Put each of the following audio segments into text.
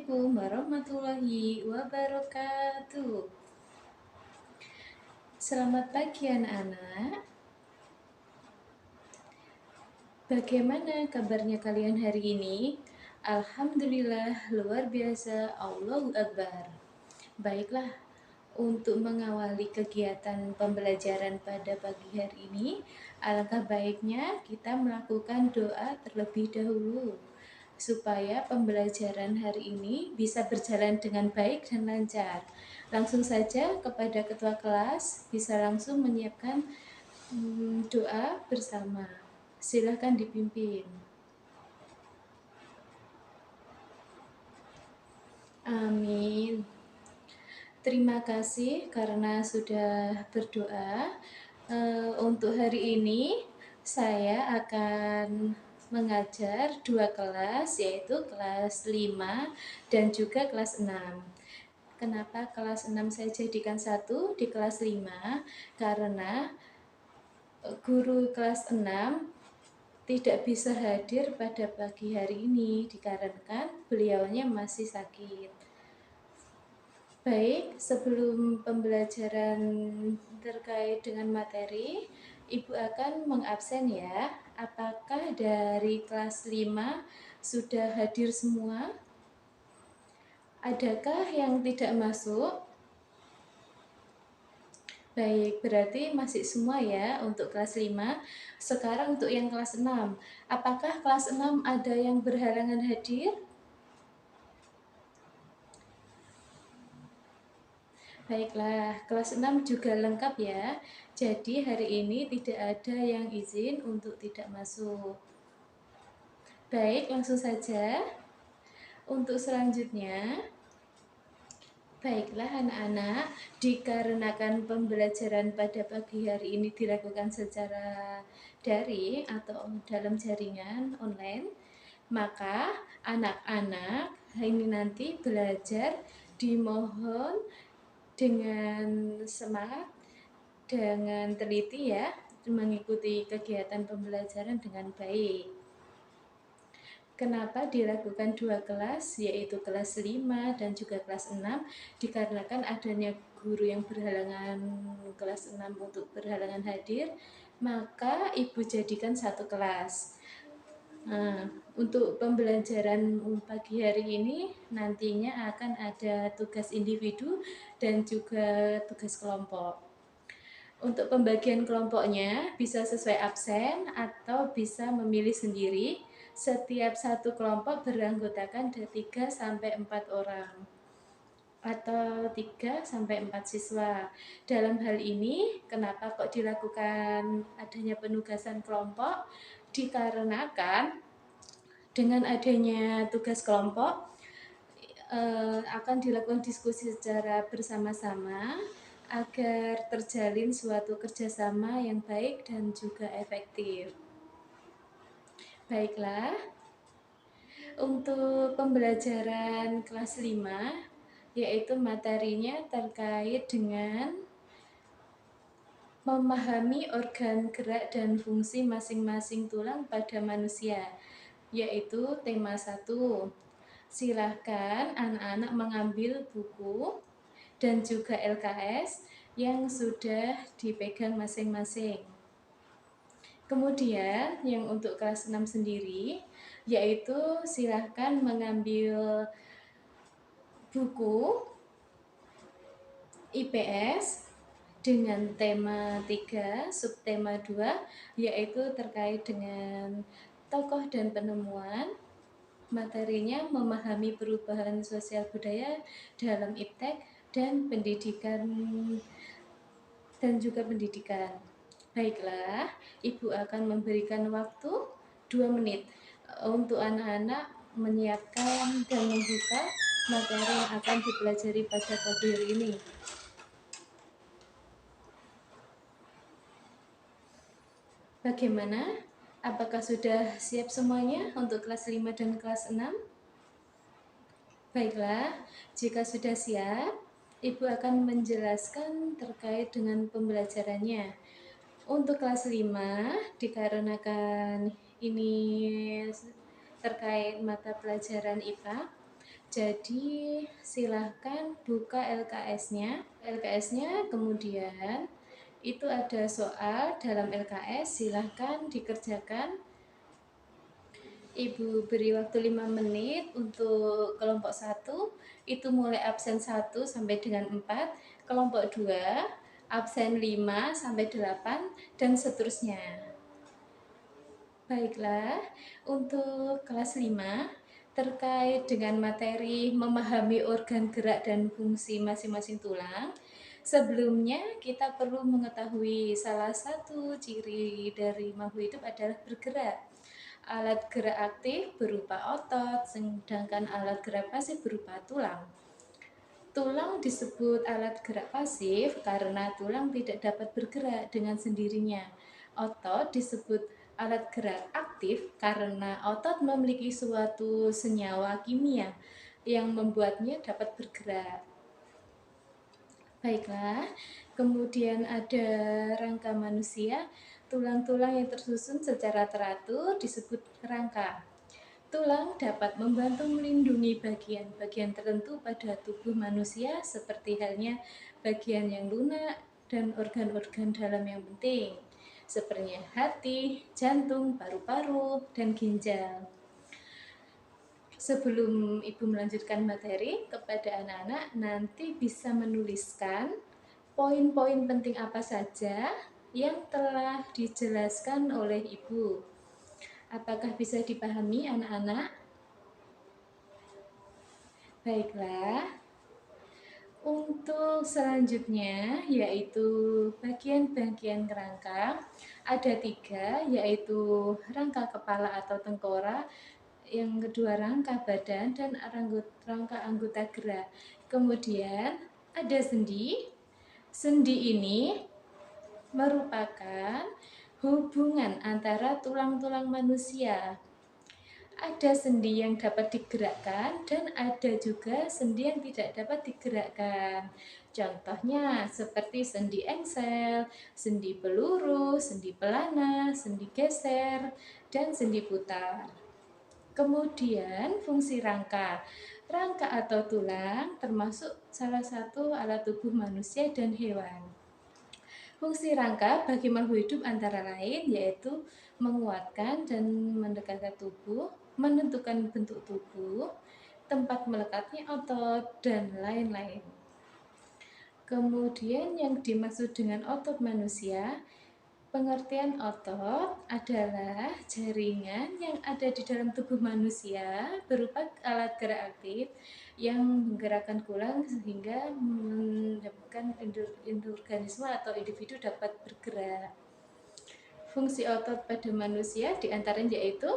Assalamualaikum warahmatullahi wabarakatuh. Selamat pagi anak-anak. Bagaimana kabarnya kalian hari ini? Alhamdulillah luar biasa, Allahu Akbar. Baiklah, untuk mengawali kegiatan pembelajaran pada pagi hari ini, alangkah baiknya kita melakukan doa terlebih dahulu supaya pembelajaran hari ini bisa berjalan dengan baik dan lancar. Langsung saja kepada ketua kelas, bisa langsung menyiapkan doa bersama. Silakan dipimpin. Amin. Terima kasih karena sudah berdoa. Untuk hari ini saya akan mengajar dua kelas, yaitu kelas 5 dan juga kelas 6. Kenapa kelas 6 saya jadikan satu di kelas 5? Karena guru kelas 6 tidak bisa hadir pada pagi hari ini dikarenakan beliaunya masih sakit. Baik, sebelum pembelajaran terkait dengan materi, Ibu akan mengabsen ya. Apakah dari kelas 5 sudah hadir semua? Adakah yang tidak masuk? Baik, berarti masih semua ya untuk kelas 5. Sekarang untuk yang kelas 6. Apakah kelas 6 ada yang berhalangan hadir? Baiklah, kelas 6 juga lengkap ya. Jadi hari ini tidak ada yang izin untuk tidak masuk. Baik, langsung saja. Untuk selanjutnya, baiklah anak-anak, dikarenakan pembelajaran pada pagi hari ini dilakukan secara daring atau dalam jaringan online, maka anak-anak ini nanti belajar dimohon dengan semangat, dengan teliti ya, mengikuti kegiatan pembelajaran dengan baik. Kenapa dilakukan dua kelas, yaitu kelas 5 dan juga kelas 6? Dikarenakan adanya guru yang berhalangan kelas 6 untuk berhalangan hadir, maka Ibu jadikan satu kelas. Nah, untuk pembelajaran pagi hari ini nantinya akan ada tugas individu dan juga tugas kelompok. Untuk pembagian kelompoknya bisa sesuai absen atau bisa memilih sendiri. Setiap satu kelompok beranggotakan dari 3 sampai 4 orang atau 3 sampai 4 siswa. Dalam hal ini, kenapa kok dilakukan adanya penugasan kelompok? Dikarenakan dengan adanya tugas kelompok akan dilakukan diskusi secara bersama-sama agar terjalin suatu kerjasama yang baik dan juga efektif. Baiklah, untuk pembelajaran kelas 5, yaitu materinya terkait dengan memahami organ gerak dan fungsi masing-masing tulang pada manusia, yaitu tema 1. Silahkan anak-anak mengambil buku dan juga LKS yang sudah dipegang masing-masing. Kemudian yang untuk kelas 6 sendiri, yaitu silahkan mengambil buku IPS dengan tema 3, subtema 2, yaitu terkait dengan tokoh dan penemuan. Materinya memahami perubahan sosial budaya dalam iptek dan pendidikan dan juga pendidikan. Baiklah, Ibu akan memberikan waktu 2 menit untuk anak-anak menyiapkan dan membuka materi yang akan dipelajari pada pagi hari ini. Bagaimana? Apakah sudah siap semuanya untuk kelas 5 dan kelas 6? Baiklah, jika sudah siap, Ibu akan menjelaskan terkait dengan pembelajarannya. Untuk kelas 5, dikarenakan ini terkait mata pelajaran IPA, Jadi silahkan buka LKS-nya. LKS-nya kemudian itu ada soal dalam LKS, silahkan dikerjakan. Ibu beri waktu 5 menit untuk kelompok 1, itu mulai absen 1 sampai dengan 4, kelompok 2, absen 5 sampai 8, dan seterusnya. Baiklah, untuk kelas 5, terkait dengan materi memahami organ gerak dan fungsi masing-masing tulang, sebelumnya kita perlu mengetahui salah satu ciri dari makhluk hidup adalah bergerak. Alat gerak aktif berupa otot, sedangkan alat gerak pasif berupa tulang. Tulang disebut alat gerak pasif karena tulang tidak dapat bergerak dengan sendirinya. Otot disebut alat gerak aktif karena otot memiliki suatu senyawa kimia yang membuatnya dapat bergerak. Baiklah, kemudian ada rangka manusia. Tulang-tulang yang tersusun secara teratur disebut rangka. Tulang dapat membantu melindungi bagian-bagian tertentu pada tubuh manusia seperti halnya bagian yang lunak dan organ-organ dalam yang penting, seperti hati, jantung, paru-paru, dan ginjal. Sebelum Ibu melanjutkan materi kepada anak-anak, nanti bisa menuliskan poin-poin penting apa saja yang telah dijelaskan oleh Ibu. Apakah bisa dipahami anak-anak? Baiklah, untuk selanjutnya yaitu bagian-bagian rangka, ada 3, yaitu rangka kepala atau tengkorak, yang kedua rangka badan, dan rangka anggota gerak. Kemudian ada sendi. Sendi ini merupakan hubungan antara tulang-tulang manusia. Ada sendi yang dapat digerakkan dan ada juga sendi yang tidak dapat digerakkan. Contohnya seperti sendi engsel, sendi peluru, sendi pelana, sendi geser, dan sendi putar. Kemudian fungsi rangka. Rangka atau tulang termasuk salah satu alat tubuh manusia dan hewan. Fungsi rangka bagi makhluk hidup antara lain yaitu menguatkan dan mendekatkan tubuh, menentukan bentuk tubuh, tempat melekatnya otot, dan lain-lain. Kemudian yang dimaksud dengan otot manusia, pengertian otot adalah jaringan yang ada di dalam tubuh manusia berupa alat gerak aktif yang menggerakkan tulang sehingga menyebabkan organisme atau individu dapat bergerak. Fungsi otot pada manusia diantaranya yaitu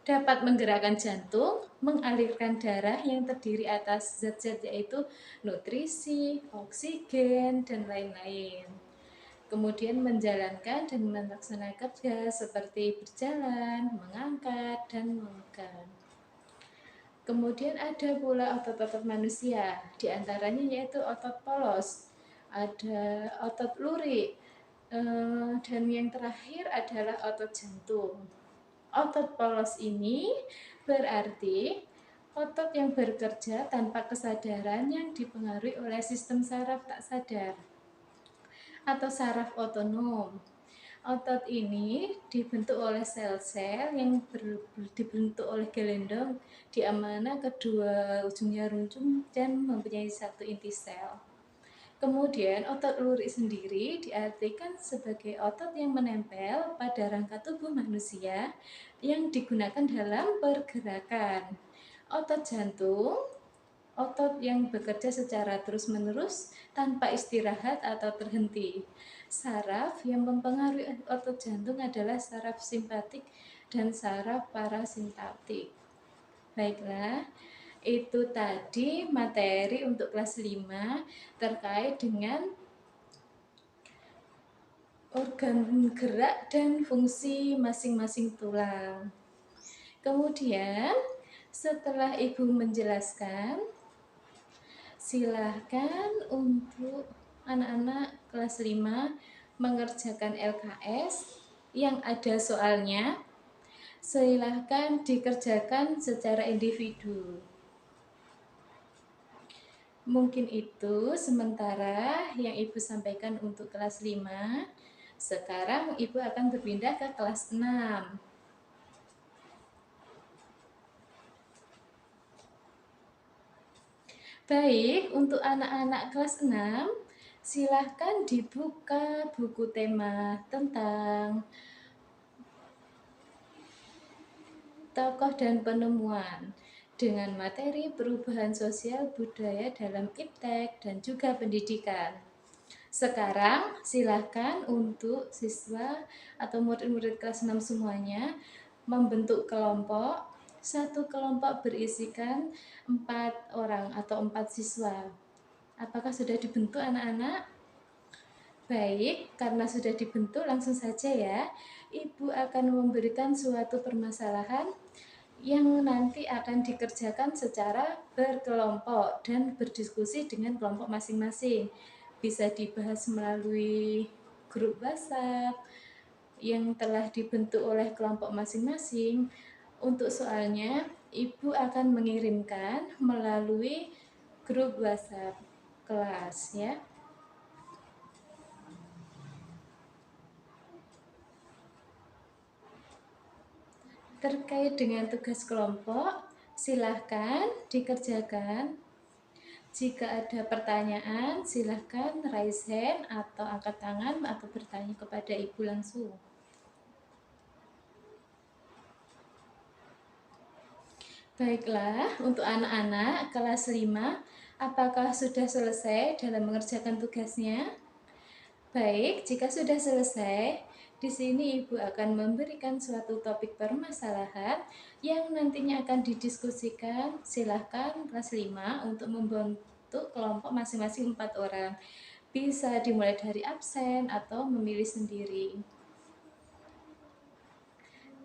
dapat menggerakkan jantung, mengalirkan darah yang terdiri atas zat-zat yaitu nutrisi, oksigen, dan lain-lain. Kemudian menjalankan dan melaksanakan kerja seperti berjalan, mengangkat, dan memegang. Kemudian ada pula otot-otot manusia, diantaranya yaitu otot polos, ada otot lurik, dan yang terakhir adalah otot jantung. Otot polos ini berarti otot yang bekerja tanpa kesadaran yang dipengaruhi oleh sistem saraf tak sadar atau saraf otonom. Otot ini dibentuk oleh sel-sel yang dibentuk oleh gelendong di mana kedua ujungnya runcung dan mempunyai satu inti sel. Kemudian otot lurik sendiri diartikan sebagai otot yang menempel pada rangka tubuh manusia yang digunakan dalam pergerakan. Otot jantung, otot yang bekerja secara terus-menerus tanpa istirahat atau terhenti. Saraf yang mempengaruhi otot jantung adalah saraf simpatik dan saraf parasimpatik. Baiklah, itu tadi materi untuk kelas 5 terkait dengan organ gerak dan fungsi masing-masing tulang. Kemudian, setelah Ibu menjelaskan, silahkan untuk anak-anak kelas 5 mengerjakan LKS yang ada soalnya. Silahkan dikerjakan secara individu. Mungkin itu sementara yang Ibu sampaikan untuk kelas 5. Sekarang Ibu akan berpindah ke kelas 6. Baik, untuk anak-anak kelas 6, silahkan dibuka buku tema tentang tokoh dan penemuan dengan materi perubahan sosial budaya dalam iptek dan juga pendidikan. Sekarang silahkan untuk siswa atau murid-murid kelas 6 semuanya membentuk kelompok. Satu kelompok berisikan 4 orang atau 4 siswa. Apakah sudah dibentuk anak-anak? Baik, karena sudah dibentuk langsung saja ya. Ibu akan memberikan suatu permasalahan yang nanti akan dikerjakan secara berkelompok dan berdiskusi dengan kelompok masing-masing. Bisa dibahas melalui grup WhatsApp yang telah dibentuk oleh kelompok masing-masing. Untuk soalnya, Ibu akan mengirimkan melalui grup WhatsApp kelas ya. Terkait dengan tugas kelompok, silahkan dikerjakan. Jika ada pertanyaan, silahkan raise hand atau angkat tangan atau bertanya kepada Ibu langsung. Baiklah, untuk anak-anak kelas 5, apakah sudah selesai dalam mengerjakan tugasnya? Baik, jika sudah selesai, di sini Ibu akan memberikan suatu topik permasalahan yang nantinya akan didiskusikan. Silahkan kelas 5 untuk membentuk kelompok masing-masing 4 orang. Bisa dimulai dari absen atau memilih sendiri.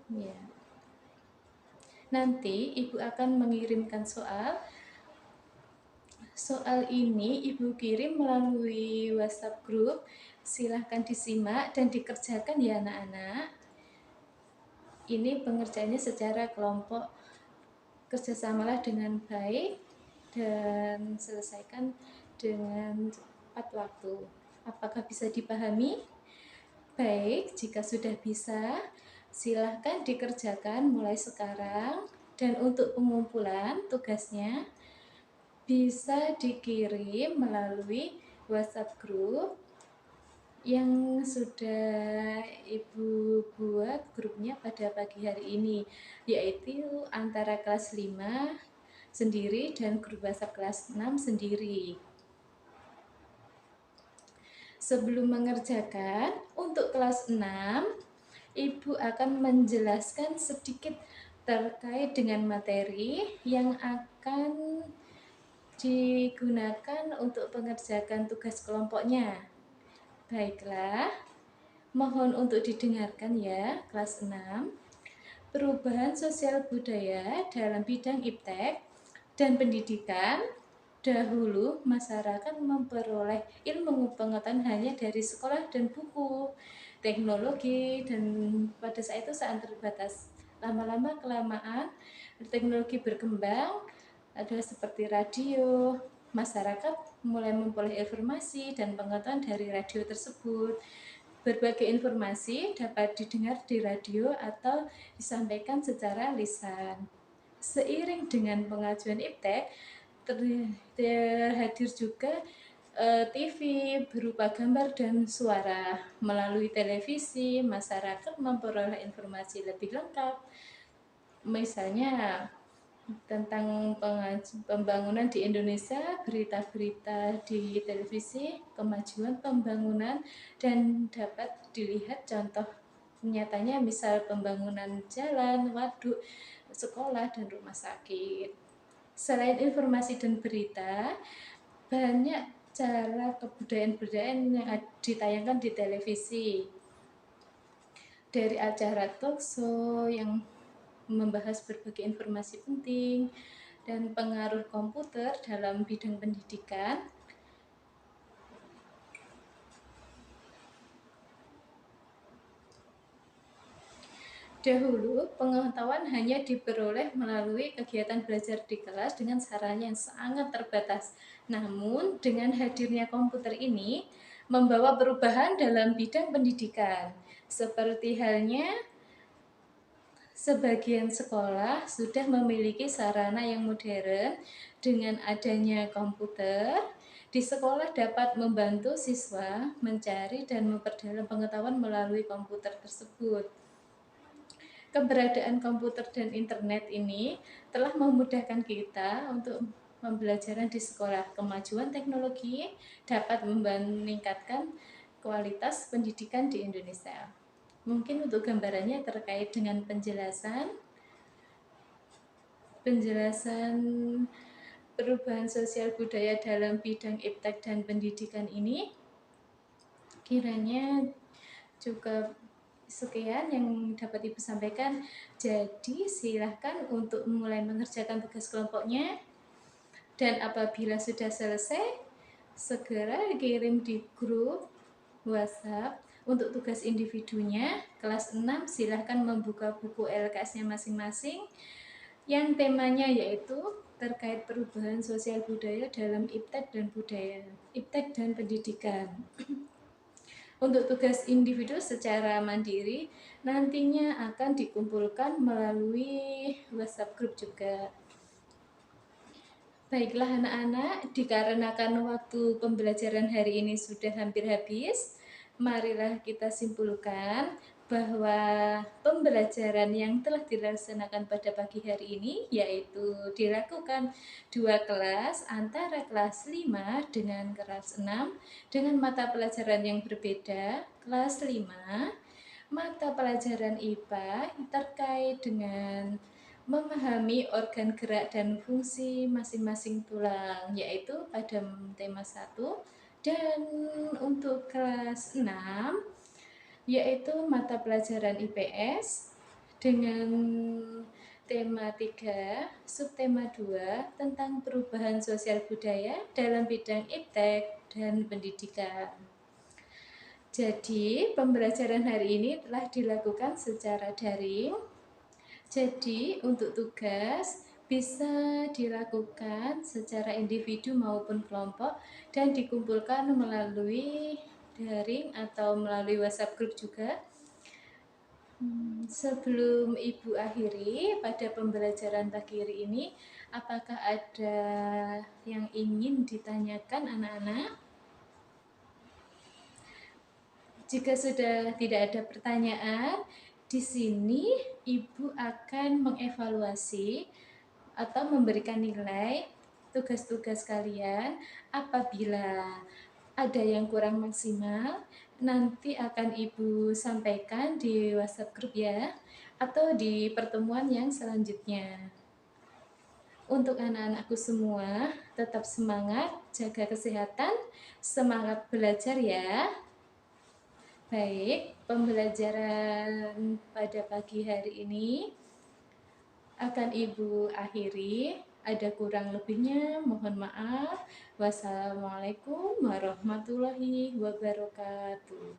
Ya. Nanti Ibu akan mengirimkan soal. Soal ini Ibu kirim melalui WhatsApp group. Silahkan disimak dan dikerjakan ya anak-anak. Ini pengerjaannya secara kelompok. Kerjasamalah dengan baik dan selesaikan dengan cepat waktu. Apakah bisa dipahami? Baik, jika sudah bisa, silahkan dikerjakan mulai sekarang. Dan untuk pengumpulan tugasnya bisa dikirim melalui WhatsApp group yang sudah Ibu buat grupnya pada pagi hari ini, yaitu antara kelas 5 sendiri dan grup WhatsApp kelas 6 sendiri. Sebelum mengerjakan, untuk kelas 6, Ibu akan menjelaskan sedikit terkait dengan materi yang akan digunakan untuk mengerjakan tugas kelompoknya. Baiklah, mohon untuk didengarkan ya, kelas 6. Perubahan sosial budaya dalam bidang iptek dan pendidikan. Dahulu, masyarakat memperoleh ilmu pengetahuan hanya dari sekolah dan buku, teknologi, dan pada saat itu sangat terbatas. Lama-lama kelamaan, teknologi berkembang, ada seperti radio, masyarakat mulai memperoleh informasi dan pengetahuan dari radio tersebut. Berbagai informasi dapat didengar di radio atau disampaikan secara lisan. Seiring dengan pengajuan iptek, terhadir juga TV berupa gambar dan suara. Melalui televisi, masyarakat memperoleh informasi lebih lengkap. Misalnya tentang pembangunan di Indonesia, berita-berita di televisi, kemajuan pembangunan, dan dapat dilihat contoh nyatanya misal pembangunan jalan, waduk, sekolah, dan rumah sakit. Selain informasi dan berita, banyak cara kebudayaan-budayaan yang ditayangkan di televisi. Dari acara talk show yang membahas berbagai informasi penting dan pengaruh komputer dalam bidang pendidikan. Dahulu, pengetahuan hanya diperoleh melalui kegiatan belajar di kelas dengan sarana yang sangat terbatas. Namun, dengan hadirnya komputer ini, membawa perubahan dalam bidang pendidikan. Seperti halnya, sebagian sekolah sudah memiliki sarana yang modern dengan adanya komputer. Di sekolah dapat membantu siswa mencari dan memperdalam pengetahuan melalui komputer tersebut. Keberadaan komputer dan internet ini telah memudahkan kita untuk pembelajaran di sekolah. Kemajuan teknologi dapat meningkatkan kualitas pendidikan di Indonesia. Mungkin untuk gambarannya terkait dengan penjelasan perubahan sosial budaya dalam bidang iptek dan pendidikan ini, kiranya cukup sekian yang dapat Ibu sampaikan. Jadi silahkan untuk mulai mengerjakan tugas kelompoknya, dan apabila sudah selesai, segera kirim di grup WhatsApp. Untuk tugas individunya, kelas 6 silahkan membuka buku LKS-nya masing-masing yang temanya yaitu terkait perubahan sosial budaya dalam iptek dan pendidikan. Untuk tugas individu secara mandiri nantinya akan dikumpulkan melalui WhatsApp group juga. Baiklah anak-anak, dikarenakan waktu pembelajaran hari ini sudah hampir habis, marilah kita simpulkan bahwa pembelajaran yang telah dilaksanakan pada pagi hari ini yaitu dilakukan 2 kelas antara kelas 5 dengan kelas 6 dengan mata pelajaran yang berbeda. Kelas 5 mata pelajaran IPA terkait dengan memahami organ gerak dan fungsi masing-masing tulang, yaitu pada tema 1. Dan untuk kelas 6 yaitu mata pelajaran IPS dengan tema 3, subtema 2 tentang perubahan sosial budaya dalam bidang iptek dan pendidikan. Jadi, pembelajaran hari ini telah dilakukan secara daring. Jadi, untuk tugas bisa dilakukan secara individu maupun kelompok dan dikumpulkan melalui daring atau melalui WhatsApp group juga. Sebelum Ibu akhiri pada pembelajaran pagi hari ini, apakah ada yang ingin ditanyakan anak-anak? Jika sudah tidak ada pertanyaan, di sini Ibu akan mengevaluasi atau memberikan nilai tugas-tugas kalian. Apabila ada yang kurang maksimal, nanti akan Ibu sampaikan di WhatsApp group ya, atau di pertemuan yang selanjutnya. Untuk anak-anakku semua, tetap semangat, jaga kesehatan, semangat belajar ya. Baik, pembelajaran pada pagi hari ini akan Ibu akhiri. Ada kurang lebihnya, mohon maaf. Wassalamualaikum warahmatullahi wabarakatuh.